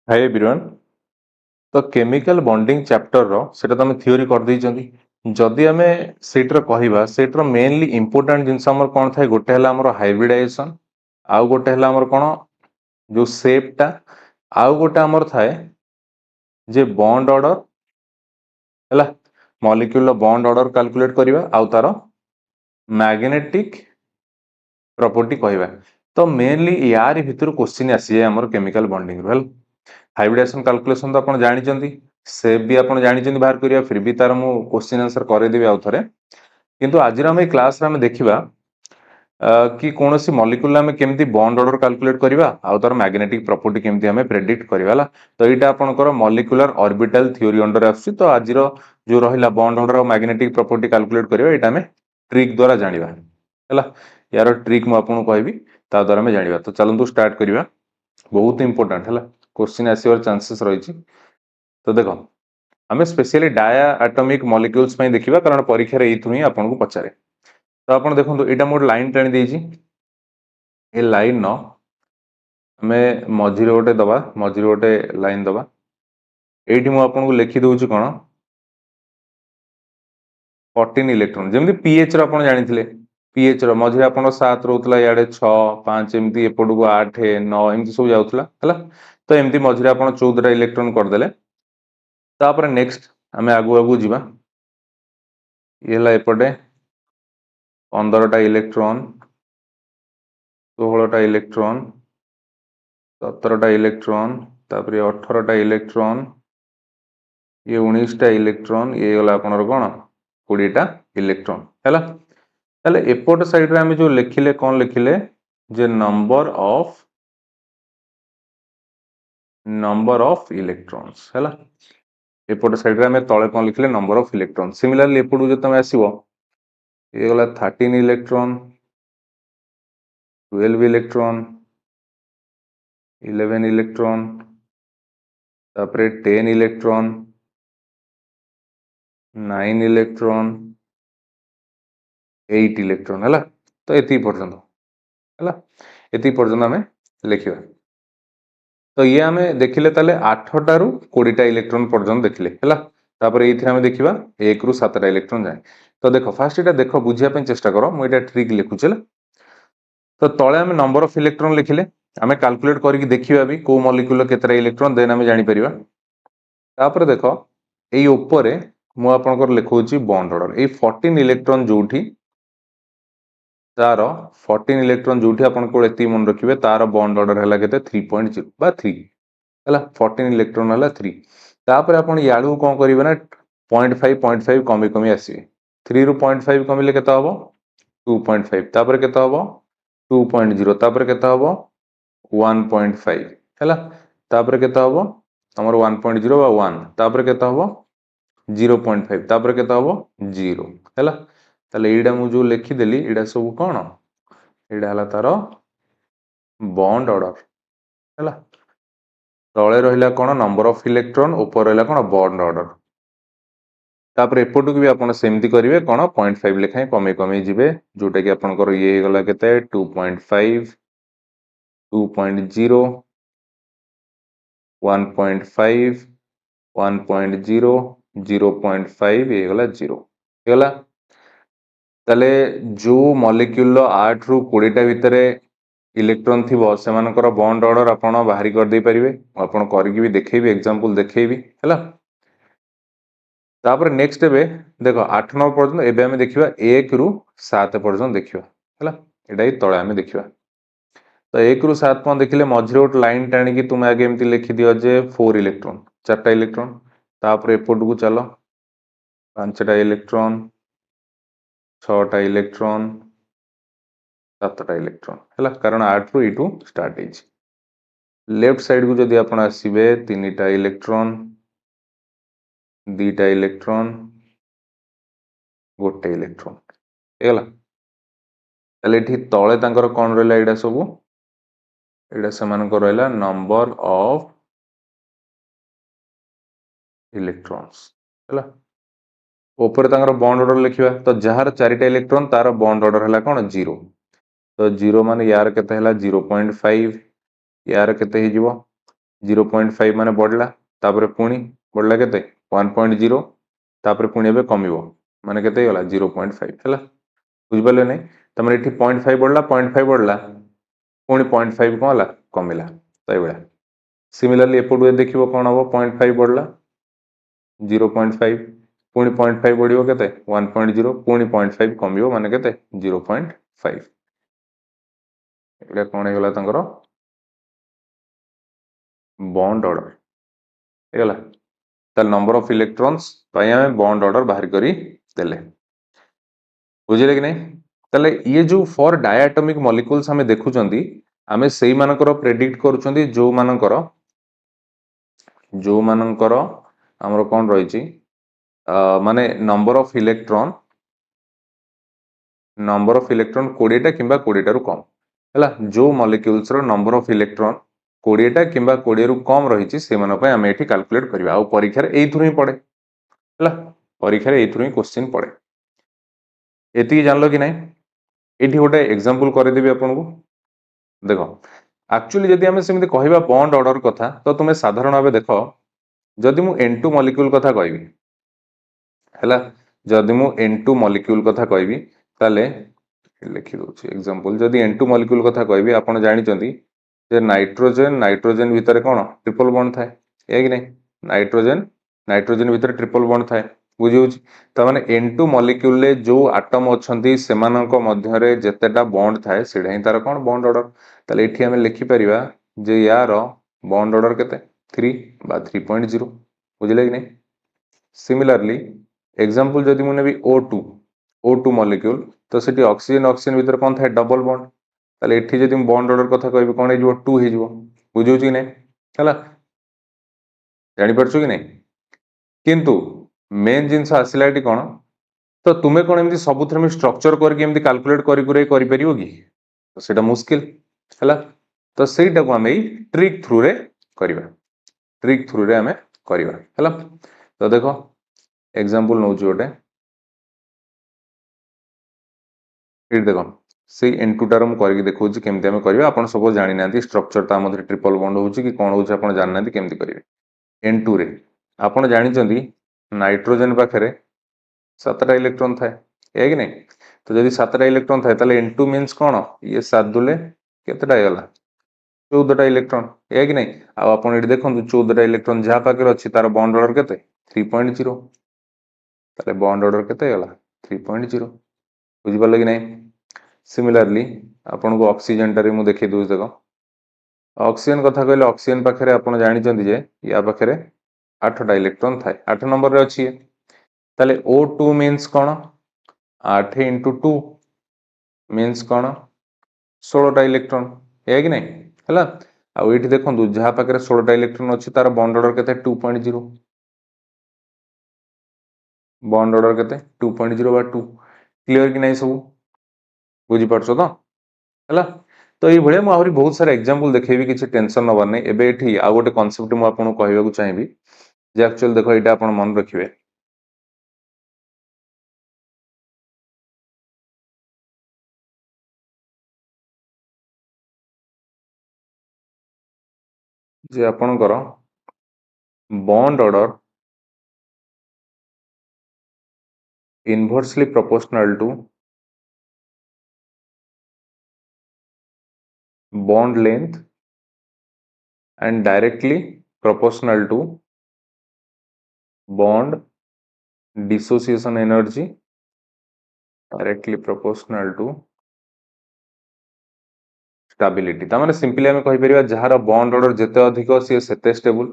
Hi everyone. तो chemical bonding chapter रो सेटा तुम थ्योरी कर दी जदि आमे सेटर कहबा सेटर मेनली इंपोर्टेंट जिनस हमर कोन थाए गोटे हला हमर हाइब्रिडाइजेशन आउ गोटे हला हमर कोन जो शेपटा आउ गोटे हमर थाए जे बॉन्ड ऑर्डर हला मॉलिक्यूल बॉन्ड ऑर्डर कैलकुलेट करबा आउ तारो मैग्नेटिक प्रॉपर्टी कहबा। तो मेनली यार भितर क्वेश्चन आसी हमर chemical bonding well hybridisation calculation तो आप जानते सेप भी आप जानते बाहर करिया फिर भी तार मु क्वेश्चन आंसर करदेवी आउ थे किंतु आज आम क्लास रे देखा कि कौन सी मॉलिक्यूल आम केमती बॉन्ड ऑर्डर कैलकुलेट करबा आउ तार मैग्नेटिक प्रॉपर्टी केमती हमें प्रेडिक्ट करबा। तो यहाँ आपनकर मॉलिक्यूलर ऑर्बिटल थ्योरी अंडर आसुची। तो आज जो रहिला बॉन्ड ऑर्डर और मैग्नेटिक प्रॉपर्टी कैलकुलेट करबा एटा हमें ट्रिक द्वारा जानिबा हैला। यार ट्रिक मु आपन कहबी ता द्वारा हमें जानिबा। तो चलंतु स्टार्ट करबा। बहुत इंपोर्टेंट है क्वेश्चन आसवर चांसेस रही। तो देखो आम स्पेशली डाया एटॉमिक मॉलिक्यूल्स देखा कारण परीक्षा ही आपको पचारे। तो आप देखो यहाँ मोटे लाइन टाणी देजी ए लाइन न आम मझे गोटे दबा मझे गोटे लाइन दबा ये मुझे लिखी दूसरी कौन 14 इलेक्ट्रॉन जमी पीएच रहा जानते पीएच रझे आप 7 रोला इे 6 5 एमती एपटू 8 9 एमती सब जाऊला है। तो एमती मझे आप 14टा इलेक्ट्रॉन करदे। तापर नेक्स्ट आम आगू आगू जावा ये एपटे 15टा इलेक्ट्रॉन 16टा इलेक्ट्रॉन 17टा इलेक्ट्रॉन तापर 18टा इलेक्ट्रॉन ये 19टा इलेक्ट्रॉन ये गला आपनर कौन 20टा इलेक्ट्रॉन है। ताले एपट साइड रे जो लिखिले कौन लिखिले जे नंबर ऑफ इलेक्ट्रॉन्स है। एपट साइड रे तले कौन लिखिले नंबर ऑफ इलेक्ट्रॉन। सिमिलरली एपटू जो तुम आसो ये गला 13 इलेक्ट्रॉन 12 इलेक्ट्रॉन 11 इलेक्ट्रॉन तापर 10 इलेक्ट्रॉन 9 इलेक्ट्रॉन 8 इलेक्ट्रॉन है। तो ये पर्यंत है ये पर्यंत आम लिखा। तो ये आम देखिले ताले 8 रु 20टा इलेक्ट्रॉन पर्यंत देखिले है। तापर ये देखा 1 रु 7टा इलेक्ट्रॉन जाए। तो देख फास्ट यहाँ देख बुझापी चेष्टा कर मुझे ट्रिक लिखुचे। तो तले आम नंबर ऑफ इलेक्ट्रॉन लिखिले आम कैलकुलेट करके देखिबा भी को मॉलिक्यूल केतेटा इलेक्ट्रॉन देन आम जानि परिबा। तापर देख एई ऊपर मु आपनकर लिखौची बॉन्ड ऑर्डर ए 14 इलेक्ट्रॉन जोठी तार 14 इलेक्ट्रॉन जोठी आपन को एती मन रखिबे तार बॉन्ड ऑर्डर हैला केते 3.0 बा 3 हैला 14 इलेक्ट्रॉन हैला 3। तापर आपन याडू कोन करिवे ना 0.5 कमी कमी आसीबे 3 रु 0.5 कमिले केता हबो 2.5 तापर केता हबो 2.0 तापर केता हबो 1.5 हैला तापर केता हबो हमर 1.0 बा 1 तापर केता हबो 0.5 तापर केता हबो 0 हैला। ताले एडा मु जो लिखि देली एडा सब कोन एडा हला तारो बॉन्ड ऑर्डर हैला। तळे रहिला कोन नंबर ऑफ इलेक्ट्रॉन ऊपर रहिला कोन बॉन्ड ऑर्डर। तापर एपटू भी आपण सेमती करिवे कोन 0.5 लेखाय कमे कमे जिवे जोटा कि आपनकर ये गला केते 2.5 2.0 1.5 1.0 0.5 ये गला 0 गला। ताले जो मॉलिक्यूल 8 रु 20टा भितरे इलेक्ट्रॉन थिबो सेमानकर बॉन्ड ऑर्डर आपण बाहरी कर दे परिवे आपण करके भी देखैबी एग्जांपल देखैबी हैला। तापर नेक्स्ट एबे देखो 8 9 पर्यंत एबे हमें देखिबा 1 रु 7 पर्यंत देखिबा हैला एटा ही तळे हमें देखिबा। तो 1 रु 7 पर्यंत देखिले मझिरे गोटे लाइन टाणी कि तुम आगे एमती लिखि दियो जे 4 इलेक्ट्रॉन 4टा इलेक्ट्रॉन तापर एपटू चलो 5टा इलेक्ट्रॉन 6टा इलेक्ट्रॉन 7टा इलेक्ट्रॉन है कारण 8 रु एटू स्टार्ट है। लेफ्ट साइड को जदि आपण आसीबे 3टा इलेक्ट्रॉन 2टा इलेक्ट्रॉन 1टा इलेक्ट्रॉन हैला। ताले एठी तळे तांकर कोन रहला एडा सब एडा समानकर रहला नंबर ऑफ इलेक्ट्रॉन्स हैला। ऊपर तांकर बॉन्ड ऑर्डर लिखिबा तो जहार 4टा इलेक्ट्रॉन तार बॉन्ड ऑर्डर हैला कोन 0। तो 0 माने यार केते हैला 0.5 यार केते हे जीवो 0.5 माने बढ़ला तापर पुणी बढ़ला केते 1.0 तापर पुणी एबे कमिवो माने केते गला 0.5 हैला बुझ पले नै तमरे एठी 0.5 बढ़ला 0.5 बढ़ला पुणी 0.5 कोन हला कमिला तै बेला सिमिलरली एपटू देखिबो कोन हबो 0.5 बढ़ला 0.5 पुणी 0.5 बढ़िबो केते 1.0 पुणी 0.5 कमिवो माने केते 0.5 एटा कोन हेगला तंकर बॉन्ड ऑर्डर हेगला ताल नंबर ऑफ इलेक्ट्रॉन्स पई हमें बॉन्ड ऑर्डर बाहर करी देले बुझिले कि नहीं ताले ये जो फॉर डायटॉमिक मॉलिक्यूल्स हमें देखुचंदी हमें सेही मानकर प्रेडिक्ट करूचंदी जो मानकर हमर कोन रहिची माने नंबर ऑफ इलेक्ट्रॉन 20 टा किंबा 20 टारू कम हैला जो मॉलिक्यूल्स रो नंबर ऑफ इलेक्ट्रॉन 20 टा किंबा 20 रु कम रहिची से माने पय हमें एठी कैलकुलेट करबा आ परीक्षा रे एथुर ही पड़े हैला परीक्षा रे एथुर ही क्वेश्चन पड़े एती जानलो कि नहीं एठी गोटे एग्जांपल कर देबी आपन को देखो एक्चुअली जदि हमें सेमिति कहबा बॉन्ड ऑर्डर कथा तो तुमे साधारण भाबे देखो जदि मु N2 मॉलिक्यूल कथा कहबी हैला जदि मु N2 मॉलिक्यूल कथा कहबी ताले लिखि दउछि एग्जांपल जदि N2 मॉलिक्यूल कथा कहबी आपण जानि चंदी जे नाइट्रोजन भितर कोन ट्रिपल बॉन्ड थाए ए कि नहीं नाइट्रोजन भितर ट्रिपल बॉन्ड थाए बुझी होछि त माने N2 मॉलिक्यूल ले जो एटम अछंती सेमानक मध्यरे जेतेटा बॉन्ड थाए सेडा ही तार कोन बॉन्ड ऑर्डर ताले एठी हमें लिखि परिबा जे यार बॉन्ड ऑर्डर केते 3 बा 3.0 बुझिले कि नहीं सिमिलरली एग्जांपल जदि मु नेबी O2 मॉलिक्यूल तो सेठी ऑक्सीजन भितर कोन थाए डबल बॉन्ड ताले एठी जदि बॉन्ड ऑर्डर कथा कहबी कोन हे जो 2 हे जो बुझौ कि नहीं हला जानि परछु कि नहीं किंतु मेन जिंस आसिला एठी कोन तो तुमे कोन एमती सबुथरे में स्ट्रक्चर करके एमती कैलकुलेट करि परिबो कि तो सेटा मुश्किल हला तो सेटा को हमें ट्रिक थ्रू रे हमें करबा हला तो देखो एग्जांपल नौ जोटे ये देखो से N2 टार मु करके देखौछि केमती हमें करबा आपण सब जानि नांती स्ट्रक्चर ता मधे ट्रिपल बॉन्ड होछि कि कोन होछि आपण जानि नांती केमती करबे N2 रे आपण जानि चंदी नाइट्रोजन पाखरे 7टा इलेक्ट्रॉन थाए है कि नहीं तो जदि 7टा इलेक्ट्रॉन थाए ताले N2 मींस कोन ये 7 दुले केतेटा हेला 14टा इलेक्ट्रॉन है कि नहीं आ आपण एठी देखंतु 14टा इलेक्ट्रॉन जहा पाकर अछि तार बॉन्ड ऑर्डर केते 3.0 ताले बॉन्ड ऑर्डर केते हेला 3.0 बुझि पालो कि नहीं सिमिलरली आपण को ऑक्सीजन टारे मु देखि दोस देखो ऑक्सीजन कथा कहले ऑक्सीजन पाखरे आपण जानि चंदी जे या पाखरे 8टा इलेक्ट्रॉन थाए 8 नंबर रे अछि ताले O2 मींस कोन 8 into 2 मींस कोन 16टा इलेक्ट्रॉन है कि नहीं हला आ एठी देखंतु जहा पाखरे 16टा इलेक्ट्रॉन अछि तार बॉन्ड ऑर्डर केते 2.0 बॉन्ड ऑर्डर केते 2.0 बा 2 क्लियर कि नहीं सब बुझी परछो तो हला तो ये भळे मु आहुरी बहुत सारा एग्जांपल देखेबी किछि टेंशन नबार नै एबे एठी आ गोटे कांसेप्ट मु आपन कहबा को चाहेबी जे एक्चुअली देखो एटा आपन मन रखिबे जे आपन करो bond order inversely proportional to bond length and directly proportional to bond dissociation energy directly proportional to stability ता माने सिंपली हमें कहि परिबा जहार बॉन्ड ऑर्डर जेते अधिक सी सेते स्टेबल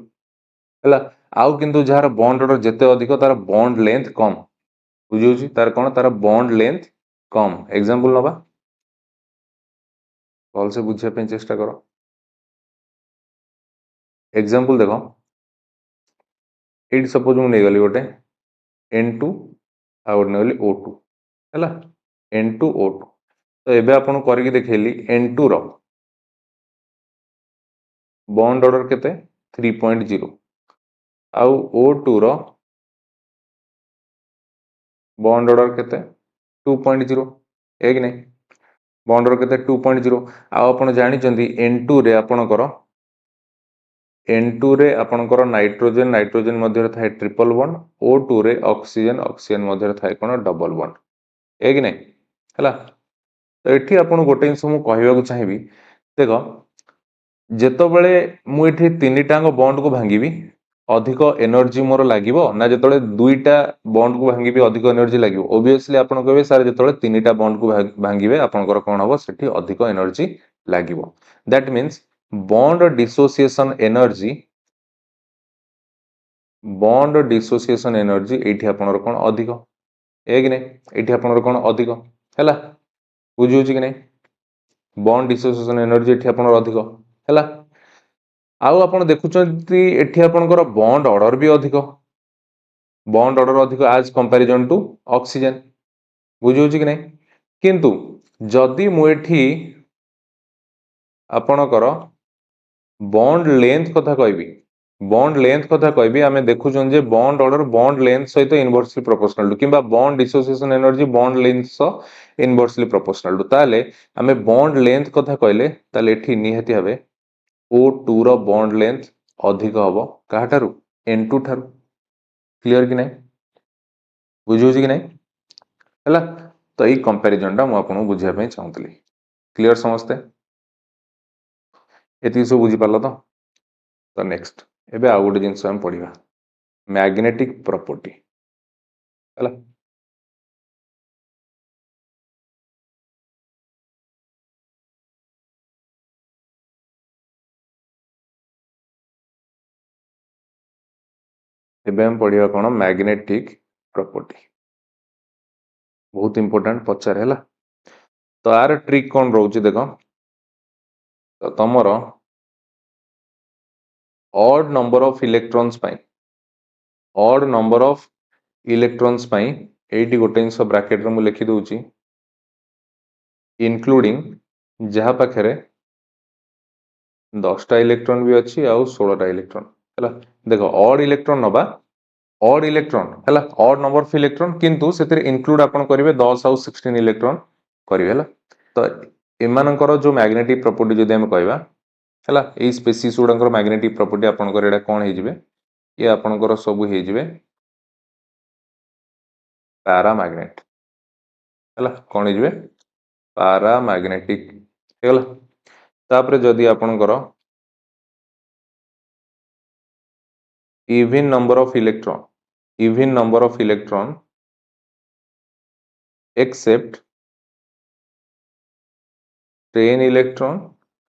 हला आउ किंतु जहार बॉन्ड ऑर्डर जेते अधिक तार बॉन्ड लेंथ कम बुझियोछि तार कोन तार बॉन्ड लेंथ कम एग्जांपल नबा भल से बुझिया पे चेष्टा करो एग्जांपल देखो एट सपोज मु नै गली गोटे N2 आ गोटे नेली O2 हला N2 O2 तो एबे आपण करके देखेली N2 रो बॉन्ड ऑर्डर केते 3.0 आउ O2 रो बॉन्ड ऑर्डर केते 2.0 है कि नहीं बॉन्ड ऑर्डर केते 2.0 आ आपण जानि चंदी N2 रे आपण करो N2 रे आपणकर नाइट्रोजन नाइट्रोजन मध्य थाए ट्रिपल बॉन्ड O2 रे ऑक्सीजन ऑक्सीजन मध्य थाए कोन डबल बॉन्ड है कि नहीं हला तो एठी आपण गोटे जिंस मु कहबा को चाहिबी देखो जेतबेले मु एठी तीनिटांग बॉन्ड को भांगीबी अधिक एनर्जी मोर लागिवो ना जेतबेले दुईटा बॉन्ड को भांगीबी अधिक एनर्जी लागिवो ऑब्वियसली आपण कहबे सर जेतबेले तीनिटा बॉन्ड को भांगीबे आपणकर कोन हबो सेठी अधिक एनर्जी लागिवो that means bond dissociation energy एठी आपणर कोन अधिक है कि नहीं एठी आपणर कोन अधिक हैला बुझी होची कि नहीं बॉन्ड डिसोसिएशन एनर्जी एठी आपणर अधिक हैला आउ आपण देखुचंती एठी आपणकर बॉन्ड ऑर्डर भी अधिक आज कंपैरिजन टू ऑक्सीजन बुझी होची कि नहीं किंतु जदि मु एठी आपणकर बॉन्ड लेंथ कथा कहबी आमे देखुचन जे बॉन्ड ऑर्डर बॉन्ड लेंथ सहित इनवर्सली प्रोपोर्शनल टू किंबा bond dissociation energy bond length सह इनवर्सली प्रोपोर्शनल टू ताले आमे बॉन्ड लेंथ कथा कहले ताले एठी निहाती हबे O2 रो बॉन्ड लेंथ अधिक हबो काठारु N2 ठारु क्लियर कि नहीं बुझी होची कि नहीं हला तो ई कंपैरिजन टा मु आपन बुझिया पई चाहतली क्लियर समझते एति सब बुझी पालो तो नेक्स्ट एबे आ गोटे जिंस हम पढ़िबा मैग्नेटिक प्रॉपर्टी हला एबे हम पढ़िबा कोन मैग्नेटिक प्रॉपर्टी बहुत इंपोर्टेंट पचार है तो यार ट्रिक कौन रोचे देखो तो तुमर ऑड नंबर ऑफ इलेक्ट्रॉन्स पाई ऑड नंबर ऑफ इलेक्ट्रॉन्स पाई एटी गोटे जिंस ब्रैकेट रे मु लिखि दउची इंक्लूडिंग जहा पाखरे 10टा इलेक्ट्रॉन भी अच्छी आउ 16टा इलेक्ट्रॉन है देखो ऑड इलेक्ट्रॉन नबा ऑड इलेक्ट्रॉन है ऑड नंबर ऑफ इलेक्ट्रॉन किंतु से इंक्लूड आपण करेंगे 10 आउ 16 इलेक्ट्रॉन करेंगे तो एमानकर जो मैग्नेटिक प्रॉपर्टी जदि हम कहबा है यही स्पेसीस गुड़ाकर मैग्नेटिक प्रॉपर्टी आपंकर एटा कौन हो ये आपंकर सब हो पैरामैग्नेट है कौन हो पैरामैग्नेटिक है तापर जदि आपंकर even number of electron except 10 electron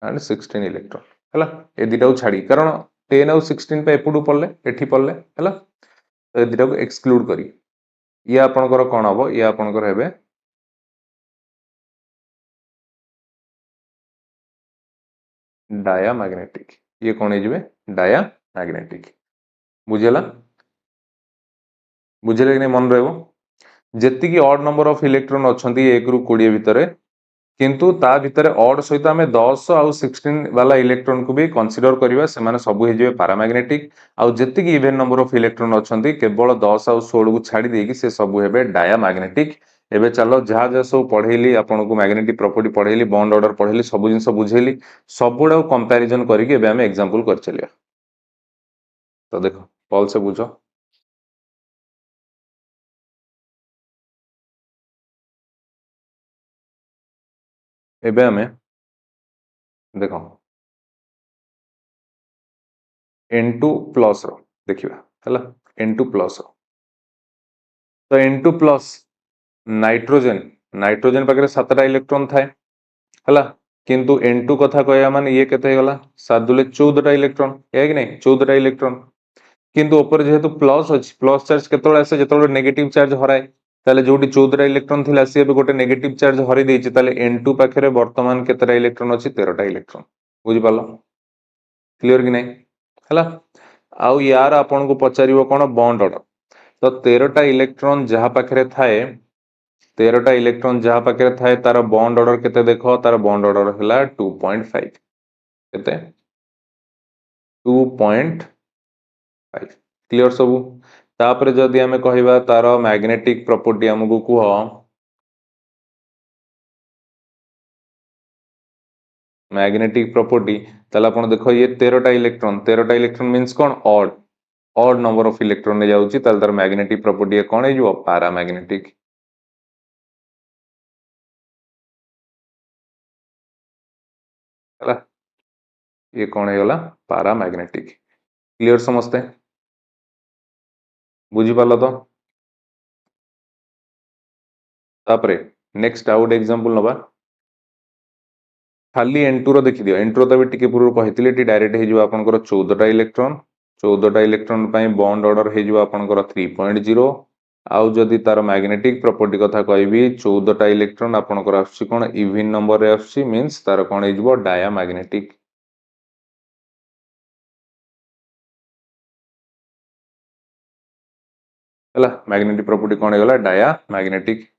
and 16 electron है ये दुटा को छाड़ी कारण 10 आउ 16 पे एपटू पड़ले एठी पड़ले है तो ये दुटा को एक्सक्लूड करी ये आपनकर कौन हम ये आपनकर हेबे डायामैग्नेटिक ये कौन हो डायामैग्नेटिक बुझेला बुझेले कि नहीं मन रहबो जेतिकी ऑड नंबर ऑफ इलेक्ट्रॉन अच्छी 1 रु 20 भितर किंतु ता भितर ऑड सहित आम 10 आउ 16 वाला इलेक्ट्रॉन को भी कंसीडर करवा से सब हो पैरामैग्नेटिक आउ जेतिकी इवन नंबर ऑफ इलेक्ट्रॉन अच्छी केवल 10 आउ 16 को छाड़ी देकी से सब हे डायामैग्नेटिक एबे चलो जहाँ जहाँ सब पढ़ेली आपन को मैग्नेटिक प्रॉपर्टी पढ़ेली बॉन्ड ऑर्डर पढ़ेली सब जिन बुझेली सबुड़ा कंपैरिजन करके एबे हम एग्जांपल कर चलिया तो देखो पॉल से बुझो एबे हमें देखो N2 प्लस रो देखिबा हला N2 प्लस रो तो N2 प्लस नाइट्रोजन नाइट्रोजन पाखे 7टा इलेक्ट्रॉन थाए हला किंतु N2 कथा कहया माने ये केते गला 7 दुले 14टा इलेक्ट्रॉन है कि नहीं 14टा इलेक्ट्रॉन किंतु ऊपर जेहेतु प्लस अछि प्लस चार्ज केतोले आसे जेतोले नेगेटिव चार्ज हराए ताले जोटी 14टा इलेक्ट्रॉन थिला से बे गोटे नेगेटिव चार्ज हरि देछि ताले N2 पाखरे वर्तमान केतरा इलेक्ट्रॉन अछि 13टा इलेक्ट्रॉन बुझि पालो क्लियर कि नहीं हला आउ यार आपन को पचारिबो कोन बॉन्ड ऑर्डर तो 13टा इलेक्ट्रॉन जहा पाखरे थाए 13टा इलेक्ट्रॉन जहा पाखरे थाए तार बॉन्ड ऑर्डर केते देखो तार बॉन्ड ऑर्डर हला 2.5 केते 2.5 क्लियर सबू तापर जदि आमे कहिबा तार मैग्नेटिक प्रॉपर्टी हमकु कुह मैग्नेटिक प्रॉपर्टी ताले आपण देखो ये 13टा इलेक्ट्रॉन मींस कोन ऑड नंबर ऑफ इलेक्ट्रॉन ने जाउची ताले तार मैग्नेटिक प्रॉपर्टी कोन हे जो पैरामैग्नेटिक हला ये कोन हे गला पैरामैग्नेटिक क्लियर समझते बुझी पालो तो तापरे नेक्स्ट आउट एग्जांपल नबा खाली N2 रो देखि दियो N2 तो भी टिके पूर्व कहितले टी डायरेक्ट हे जो आपनकर 14टा इलेक्ट्रॉन पई बॉन्ड ऑर्डर हे जो आपनकर 3.0 आउ जदि तार मैग्नेटिक प्रॉपर्टी कथा कहबी 14टा इलेक्ट्रॉन आपनकर आछि कोन इवन नंबर रे आछि मींस तार कोन हे जो डायमैग्नेटिक हला मैग्नेटिक प्रॉपर्टी कोन हे गला डायमैग्नेटिक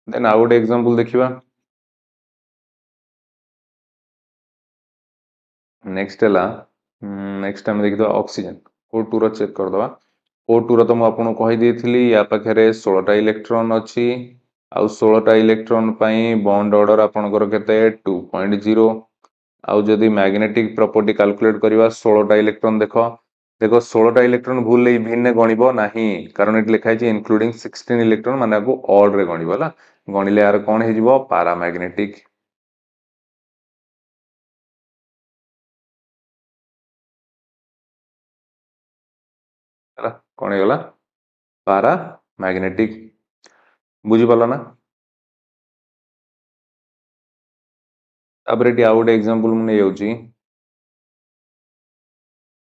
देन आउट एग्जांपल देखिबा नेक्स्ट है नेक्स्ट टाइम देखिए ऑक्सीजन O2 रो चेक कर दवा O2 रो तो मैं आपको कहि देथिली या पाखरे 16टा इलेक्ट्रॉन अछि आउ 16टा इलेक्ट्रॉन पई बॉन्ड ऑर्डर आपनकर केते 2.0 आउ जदि मैग्नेटिक प्रॉपर्टी कैलकुलेट करबा 16टा इलेक्ट्रॉन देखो 16टा इलेक्ट्रॉन भूल ले भिन्न गणिबो नाही कारण एट लिखा है इंक्लूडिंग 16 इलेक्ट्रॉन माने को ऑड रे गणिबो ला गणिले यार कोन हे जिवो पैरामैग्नेटिक कौन है पारा मैग्नेटिक बुझी पाला ना तापर एटी आउट एग्जांपल मु नै जाउची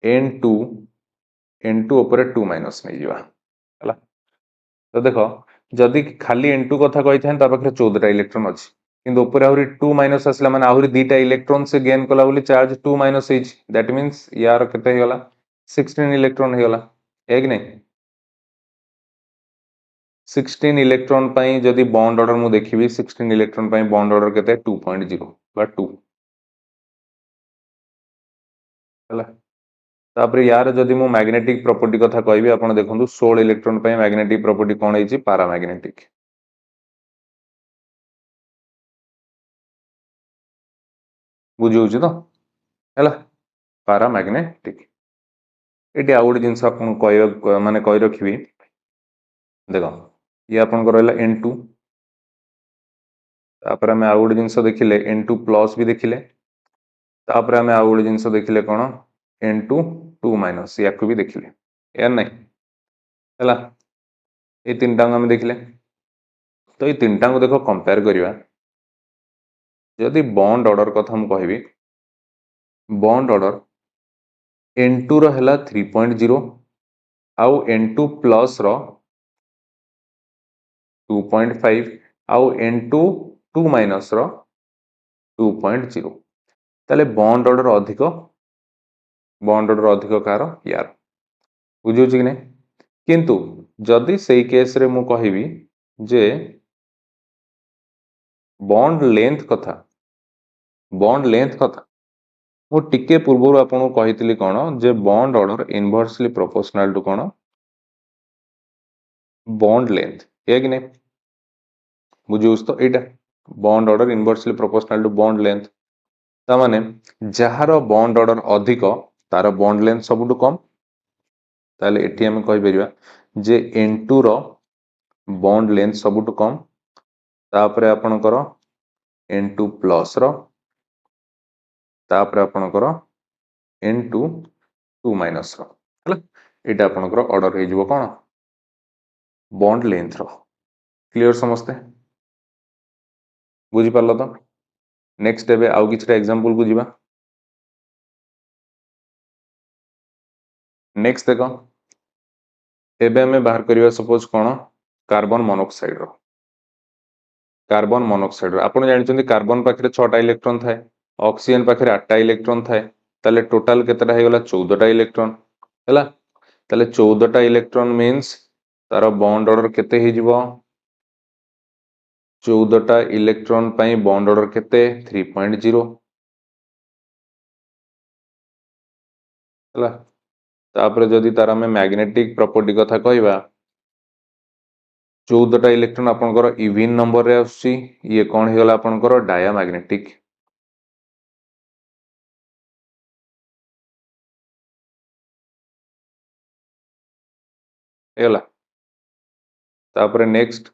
N2 ऊपर 2 माइनस नै जिवा हला तो देखो जदि खाली N2 कथा कहि थान ता पाखरे 14टा इलेक्ट्रॉन अछि किंतु ऊपर आहुरी 2 माइनस असला माने आहुरी दुटा इलेक्ट्रॉन से गेन कला बोली charge 2 minus is that means यार केते हे गला 16 इलेक्ट्रॉन हे गला एक नै 16 इलेक्ट्रॉन पई जदि बॉन्ड ऑर्डर मु देखिबी 16 इलेक्ट्रॉन पई बॉन्ड ऑर्डर केते 2.0 बा 2 हला तापर यार जदि मु मैग्नेटिक प्रॉपर्टी कथा कहबी आपण देखंतु 16 इलेक्ट्रॉन पई मैग्नेटिक प्रॉपर्टी कोन हेची पैरामैग्नेटिक बुझी होची तो हला पैरामैग्नेटिक एटी आउट जिंस आपण कह माने कहि रखिबी देखो ये आपण रहला N2 तापर हमें आउट जिंस देखिले N2 प्लस भी देखिले तापर हमें आउट जिंस देखिले कोन N2 2 माइनस या को भी देखिले यार नहीं हला ये तीनटा हम देखिले तो ये तीनटा को देखो कंपेयर करिवा यदि बॉन्ड ऑर्डर कथा हम कहबी बॉन्ड ऑर्डर N2 रो हला 3.0 आउ N2 प्लस रो 2.5 आउ N2 2 माइनस रो 2.0 ताले बॉन्ड ऑर्डर अधिक कार यार बुझुछ कि नहीं किंतु जदि सही केस रे मु कहिबी जे बॉन्ड लेंथ कथा मु टिके पूर्व आपन कहितली कोन जे bond order inversely proportional to कोन बॉन्ड लेंथ है कि नहीं बुझुछ तो एटा bond order inversely proportional to bond length ता माने जहार बॉन्ड ऑर्डर अधिक तार बॉन्ड लेंथ सबुटु कम ताले एटी हम कहि परिबा जे N2 रो बॉन्ड लेंथ सबुटु कम तापरे आपनकर N2 प्लस रो तापरे आपनकर N2 2 माइनस रो हला एटा आपनकर ऑर्डर हे जिवो कोन बॉन्ड लेंथ रो क्लियर समझते बुझी पारलो तो नेक्स्ट एबे आउ किछटा एग्जांपल बुझिबा नेक्स्ट देखो एबे हमें बाहर करिवा सपोज कोन कार्बन मोनोऑक्साइड आपण जानिचंदी कार्बन पाखरे 6टा इलेक्ट्रॉन थाए ऑक्सीजन पाखरे 8टा इलेक्ट्रॉन थाए ताले टोटल केतेटा हे गला 14टा इलेक्ट्रॉन हला ताले 14टा इलेक्ट्रॉन मींस तार बॉन्ड ऑर्डर केते हे जिवो 14टा इलेक्ट्रॉन पई बॉन्ड ऑर्डर केते 3.0 हला तापर जदि तार हमें मैग्नेटिक प्रॉपर्टी कथा कहबा 14टा इलेक्ट्रॉन आपनकर इवन नंबर रे आसी ये कोन हे गला आपनकर डायमैग्नेटिक हेगला तापर नेक्स्ट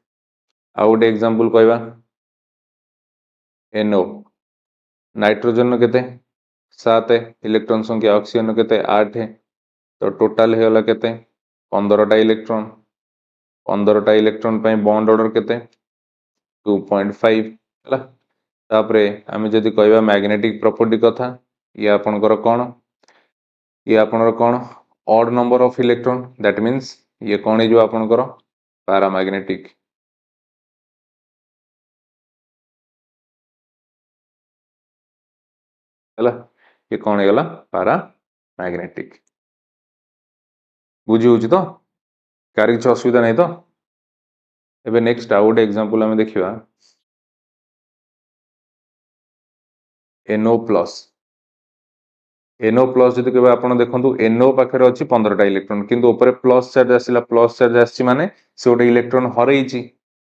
आउ गोटे एग्जांपल कहवा NO नाइट्रोजन केते 7 इलेक्ट्रॉन संख्या ऑक्सीजन केते 8 तो टोटाल हेगला केते 15टा इलेक्ट्रॉन 15टा इलेक्ट्रॉन पे बॉन्ड ऑर्डर केते 2.5 हला तापरे आमे जदि कहवा मैग्नेटिक प्रॉपर्टी कथा ये आपनकर कोन ये आपनकर कोन odd number of electron that means ये कोन जो आपनकर पैरामैग्नेटिक हला ये कोन हेगला पैरामैग्नेटिक बुझी होची तो कार किछ असुविधा नहीं तो एबे नेक्स्ट आउ गोटे एग्जांपल आमे देखिबा NO प्लस NO प्लस जदि केबे आपण देखंतु NO पाखरे अछि 15टा इलेक्ट्रॉन किंतु ऊपर प्लस चार्ज आसिला प्लस चार्ज आछि माने से गोटे इलेक्ट्रॉन हरैछि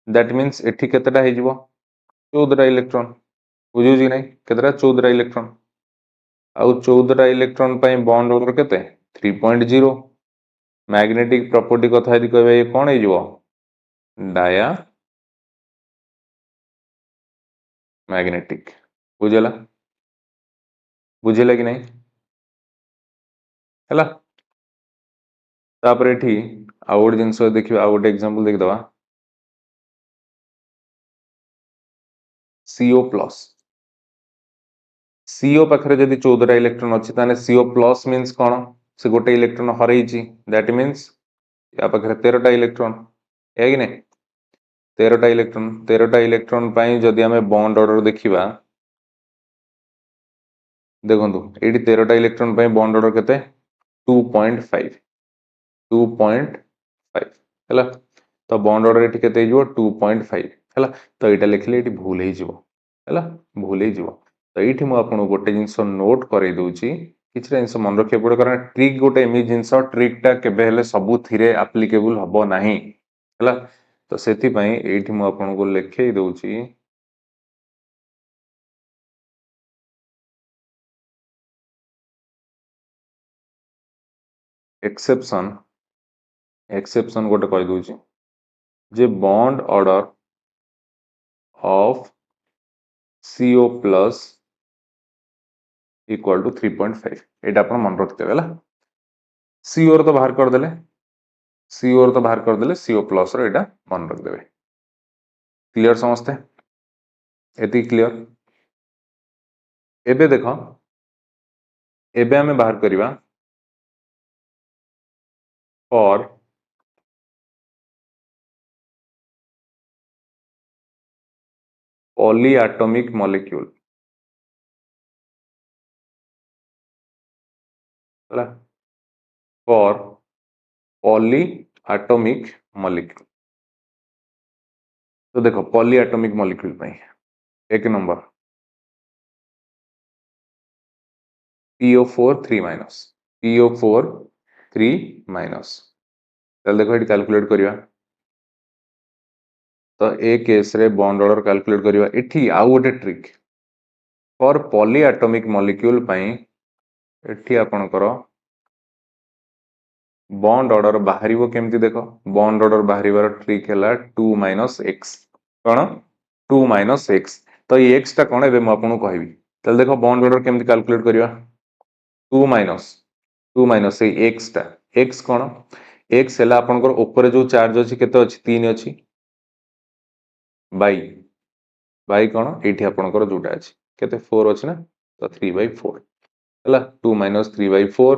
दैट मींस एठी केतेटा हे जिवो 14टा इलेक्ट्रॉन बुझु जी नै केतेटा 14टा इलेक्ट्रॉन आउ 14टा इलेक्ट्रॉन पई बॉन्ड ऑर्डर केते 3.0 मैग्नेटिक प्रॉपर्टी कथा यदि कहबे ये कोन हे जिवो डाया मैग्नेटिक बुझला बुझिला कि नहीं हला तापर एठी आउ गोटे जिनस देखिबा आउ गोटे एग्जांपल देखि दवा CO प्लस CO पाखरे जदि 14टा इलेक्ट्रॉन अछि ताने CO प्लस मींस कोन से गोटे इलेक्ट्रॉन हरैछि दैट मींस या पाखरे 13टा इलेक्ट्रॉन है कि नहीं 13टा इलेक्ट्रॉन पई जदि हमें बॉन्ड ऑर्डर देखिबा देखंतु एठी 13टा इलेक्ट्रॉन पई बॉन्ड ऑर्डर केते 2.5 हला तो बॉन्ड ऑर्डर एठी केते हिजो 2.5 हला तो एटा लिखले एठी भूल हे जिवो हला भूल हे जिवो तो एठी मु आपन गोटे जिंस नोट करे दोउची किछटा जिंस मन रखे पड़े कारण ट्रिक गोटे एमि जिंस ट्रिक टा केबे हेले सबु थिरे एप्लीकेबल हबो नाही हला तो सेति पई एठी मु आपन को लेखे दोउची एक्सेप्शन गोटे कहि दोउची जे bond order of CO plus equal to 3.5 एटा अपन मन रखते होला CO तो बाहर कर देले CO तो बाहर कर देले CO प्लस रो एटा मन रख देबे क्लियर समझते एति क्लियर एबे देखो एबे हमें बाहर करिवा फॉर पॉलीएटॉमिक मॉलिक्यूल होला फॉर पॉलीएटॉमिक मॉलिक्यूल तो देखो पॉलीएटॉमिक मॉलिक्यूल पई एक number PO4 3 minus PO4 3 minus चल देखो एटी कैलकुलेट करिवा तो ए केस रे बॉन्ड ऑर्डर कैलकुलेट करिवा एठी आउ गोटे ट्रिक फॉर पॉलीएटॉमिक मॉलिक्यूल पई एठी आपण करो बॉन्ड ऑर्डर बाहरिबो केमती देखो बॉन्ड ऑर्डर बाहरिबार ट्रिक हैला 2 माइनस x कोन 2 माइनस x तो ये x टा कोन एबे म आपन कहबी तल देखो बॉन्ड ऑर्डर केमती कैलकुलेट करिवा 2 माइनस ए x टा x कोन x हैला आपन को ऊपर जो चार्ज अछि केते अछि 3 अछि बाई कोन एठी आपन को जोटा अछि केते 4 अछि ना तो 3/4 हैला 2 माइनस 3/4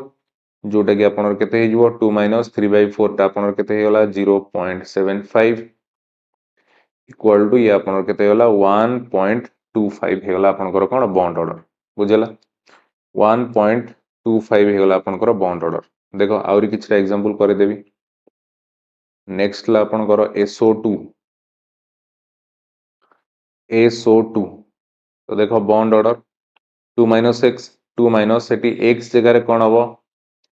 जोटा कि आपन केते हे जिवो 2 माइनस 3/4 टा आपन केते हे गला 0.75 इक्वल टू ये आपन केते गला 1.25 हे गला आपन कोन बॉन्ड ऑर्डर बुझला 1.25 हे गला आपन को बॉन्ड ऑर्डर देखो आउरी किछटा एग्जांपल करे देबी नेक्स्ट ला आपन को SO2 तो देखो bond order 2 minus x 2 minus सेटी x जगह रे कोन हबो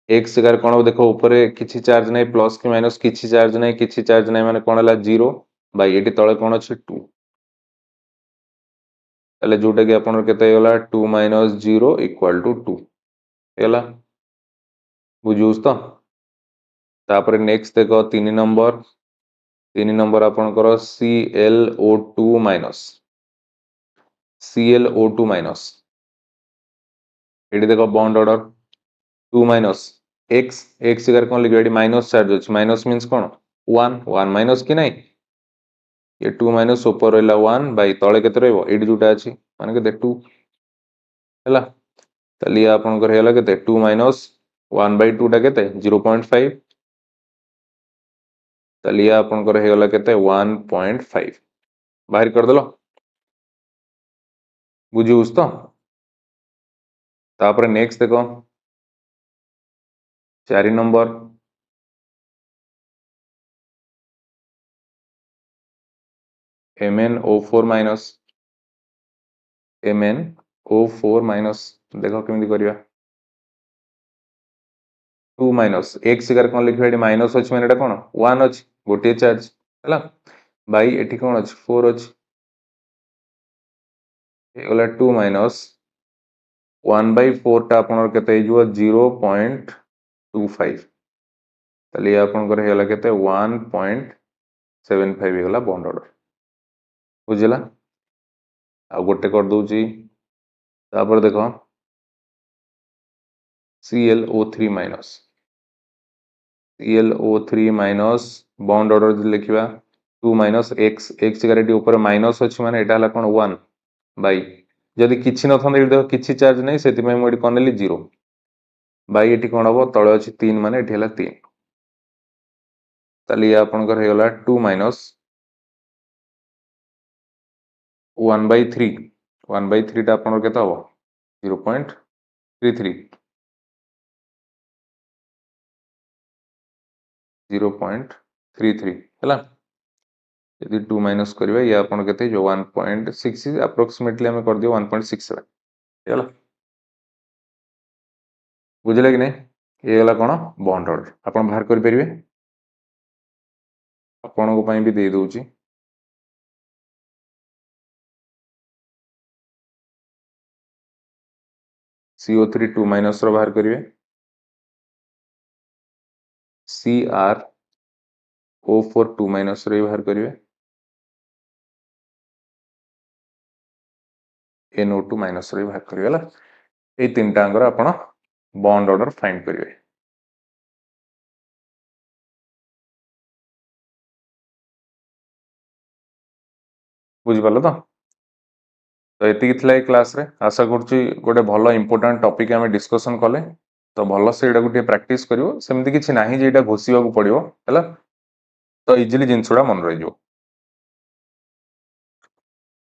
x जगह रे कोन हबो देखो ऊपर किछि चार्ज नै प्लस कि माइनस किछि चार्ज नै माने कोन हला 0 बाई एटी तळे कोन अछि 2 तले जोटा कि आपन केते गला 2 माइनस 0 इक्वल टू 2 हेला बुझुस तो तापर नेक्स्ट देख 3 नंबर आपनकर ClO2 माइनस ClO2 माइनस ये देख bond order 2 minus x x जगह कौन लिखे माइनस चार्ज अच्छे माइनस मीन्स कौन 1 माइनस कि नहीं ये 2 माइनस ऊपर रहा 1 बै तले के ये जोटा अच्छी माने के 2 है ताली आपनकर हेला केते 2 माइनस 1/2 टा केते 0.5 ताली आपनकर हेला केते 1.5 बाहर कर देलो बुझी उस तो तापर नेक्स्ट देखो 4 number MnO4 minus MnO4 minus देखो केमिति करिया 2 माइनस x जगह कौन लिखबे एटी माइनस अछि माने एटा कोन 1 अछि गोटे चार्ज हला बाई एटी कोन अछि 4 अछि एगला 2 माइनस 1/4 टा आपनर केते हिजो 0.25 ताली आपनकर हेला केते 1.75 हेगला बॉन्ड ऑर्डर बुझिला आ गोटे कर दूची तापर देखो ClO3 minus ClO3 minus bond order लिखिबा 2 माइनस x x जगह ऊपर माइनस अछि माने एटा हला कोन 1 बाई जदि किछि न थंदे देखो किछि चार्ज नै सेति में मोडी कोनली 0 बाई एटी कोन हबो तळे अछि 3 माने एटी हला 3 ताली आपनकर हेगला 2 माइनस 1/3 1/3 टा आपनकर केता हबो 0.33 0.33 हला यदि 2 माइनस करबा या आपन केते जो 1.6 अप्रोक्सीमेटली हमें कर दियो 1.67 हला बुझले कि नहीं ये गला कोन बॉन्ड ऑर्डर आपन बाहर कर परिबे आपन को पई भी दे दोची CO3 2 माइनस रो बाहर करिवे CrO4 2 माइनस रो बाहर करिवे NO2 माइनस रो बाहर करिवे हला ए तीनटा अंगर आपण बॉन्ड ऑर्डर फाइंड करिवे बुझि पालो तो एतिकी थिला ए क्लास रे आशा करछि गोटे भलो इंपोर्टेंट टॉपिक हमें डिस्कशन कले तो भलो से एटा गोटे प्रैक्टिस करिवो सेमति किछि नाही जे एटा घोषिबा को पड़िवो हला तो इजीली जिंसुडा मन रहिजो